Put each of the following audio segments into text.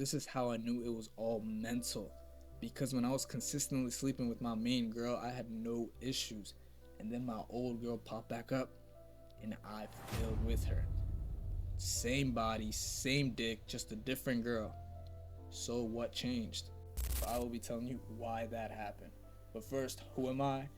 This is how I knew it was all mental. Because when I was consistently sleeping with my main girl, I had no issues. And then my old girl popped back up and I failed with her. Same body, same dick, just a different girl. So what changed? I will be telling you why that happened. But first, who am I?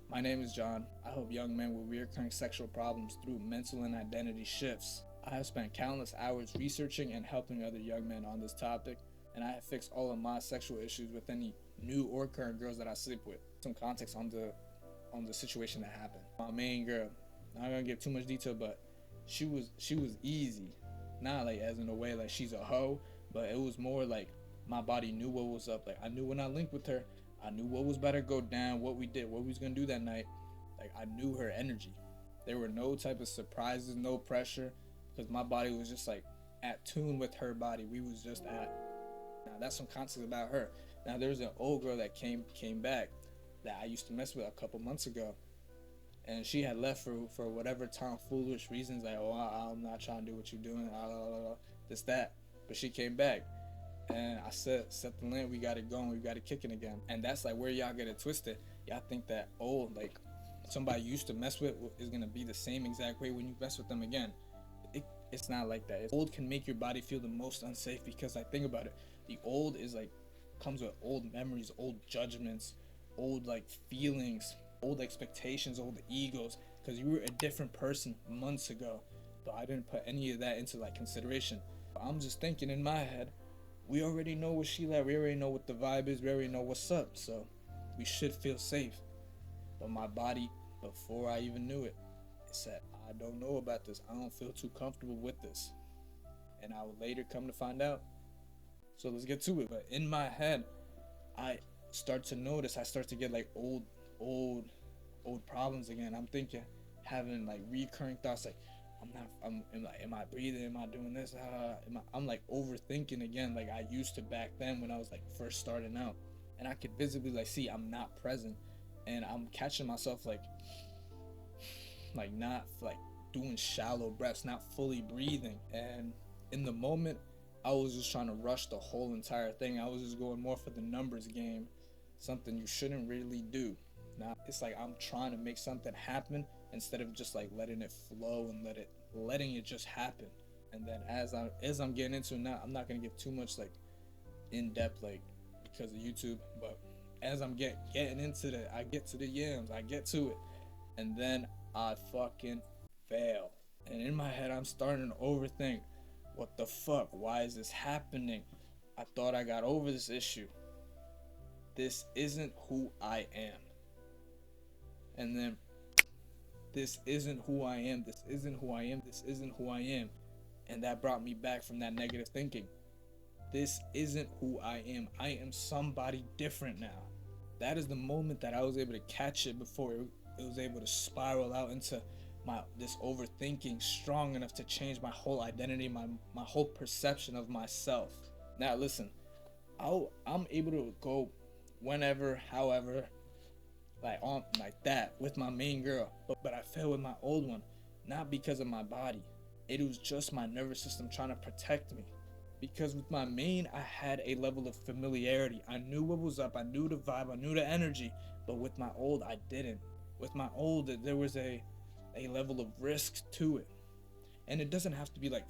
My name is John. I help young men with recurring sexual problems through mental and identity shifts. I have spent countless hours researching and helping other young men on this topic, and I have fixed all of my sexual issues with any new or current girls that I sleep with. Some context on the situation that happened. My main girl, I'm not gonna give too much detail, but she was easy. Not like as in a way like she's a hoe, but it was more like my body knew what was up. Like I knew when I linked with her, I knew what was about to go down, what we did, what we was gonna do that night. Like I knew her energy. There were no type of surprises, no pressure, because my body was just like at tune with her body. We was just at. Now that's some context about her. Now there's an old girl that came back that I used to mess with a couple months ago, and she had left for whatever tomfoolish reasons, like, oh, I'm not trying to do what you're doing, this that. But she came back, and I set the land. We got it going. We got it kicking again. And that's like where y'all get it twisted. Y'all think that like somebody you used to mess with is gonna be the same exact way when you mess with them again. It's not like that. Old can make your body feel the most unsafe because like think about it. The old is like comes with old memories, old judgments, old like feelings, old expectations, old egos, because you were a different person months ago. So I didn't put any of that into like consideration. I'm just thinking in my head, we already know what she like, we already know what the vibe is, we already know what's up, so we should feel safe. But my body, before I even knew it, it said, I don't know about this. I don't feel too comfortable with this. And I would later come to find out. So let's get to it. But in my head, I start to notice, I start to get like old problems again. I'm thinking, having like recurring thoughts like, am I breathing? Am I doing this? I'm like overthinking again, like I used to back then when I was like first starting out. And I could visibly like see I'm not present, and I'm catching myself like not like doing shallow breaths, not fully breathing. And in the moment, I was just trying to rush the whole entire thing. I was just going more for the numbers game, something you shouldn't really do. Now it's like I'm trying to make something happen instead of just like letting it flow and letting it just happen. And then as I'm getting into it now, I'm not gonna give too much like in depth like because of YouTube, but as I'm getting into I get to the yams, I get to it, and then I fucking fail. And in my head, I'm starting to overthink. What the fuck? Why is this happening? I thought I got over this issue. This isn't who I am. And then, this isn't who I am. This isn't who I am. This isn't who I am. And that brought me back from that negative thinking. This isn't who I am. I am somebody different now. That is the moment that I was able to catch it before it was able to spiral out into this overthinking strong enough to change my whole identity, my whole perception of myself. Now listen, I'm able to go whenever, however, like on like that with my main girl, but I fell with my old one, not because of my body. It was just my nervous system trying to protect me. Because with my main, I had a level of familiarity. I knew what was up. I knew the vibe. I knew the energy. But with my old, I didn't. With my old, there was a level of risk to it, and it doesn't have to be like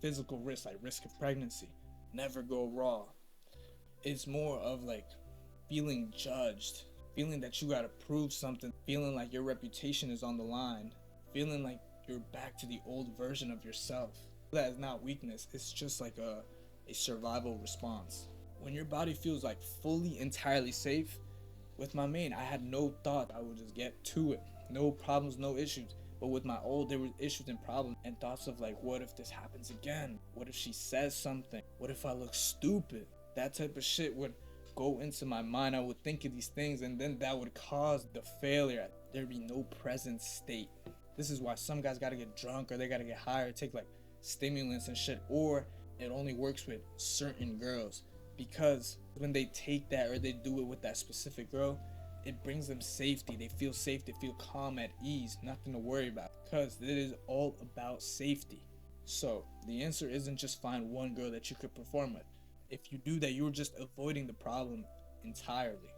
physical risk, like risk of pregnancy. Never go raw. It's more of like feeling judged, feeling that you gotta prove something, feeling like your reputation is on the line, feeling like you're back to the old version of yourself. That is not weakness. It's just like a survival response. When your body feels like fully entirely safe, with my main, I had no thought. I would just get to it. No problems, no issues. But with my old, there were issues and problems and thoughts of like, what if this happens again? What if she says something? What if I look stupid? That type of shit would go into my mind. I would think of these things, and then that would cause the failure. There'd be no present state. This is why some guys gotta get drunk or they gotta get high or take like stimulants and shit, or it only works with certain girls, because when they take that or they do it with that specific girl, it brings them safety. They feel safe, they feel calm, at ease, nothing to worry about, because it is all about safety. So the answer isn't just find one girl that you could perform with. If you do that, you're just avoiding the problem entirely.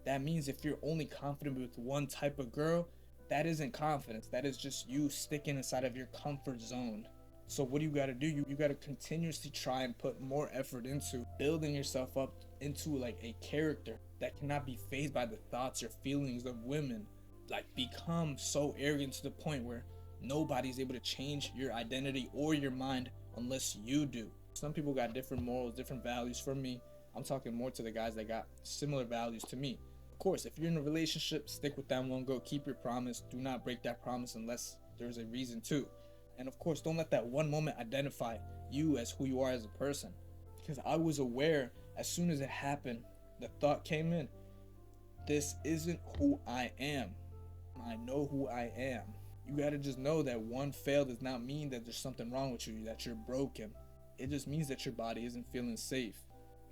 That means if you're only confident with one type of girl, that isn't confidence. That is just you sticking inside of your comfort zone. So what do you got to do? You got to continuously try and put more effort into building yourself up into like a character that cannot be fazed by the thoughts or feelings of women. Like become so arrogant to the point where nobody's able to change your identity or your mind unless you do. Some people got different morals, different values. For me, I'm talking more to the guys that got similar values to me. Of course, if you're in a relationship, stick with that one girl, keep your promise, do not break that promise unless there's a reason to. And of course, don't let that one moment identify you as who you are as a person. Because I was aware as soon as it happened, the thought came in, this isn't who I am. I know who I am. You gotta just know that one fail does not mean that there's something wrong with you, that you're broken. It just means that your body isn't feeling safe.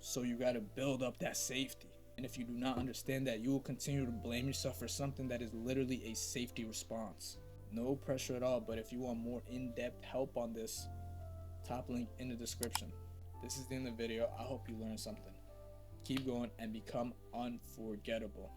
So you gotta build up that safety. And if you do not understand that, you will continue to blame yourself for something that is literally a safety response. No pressure at all, but if you want more in-depth help on this, top link in the description. This is the end of the video. I hope you learned something. Keep going and become unforgettable.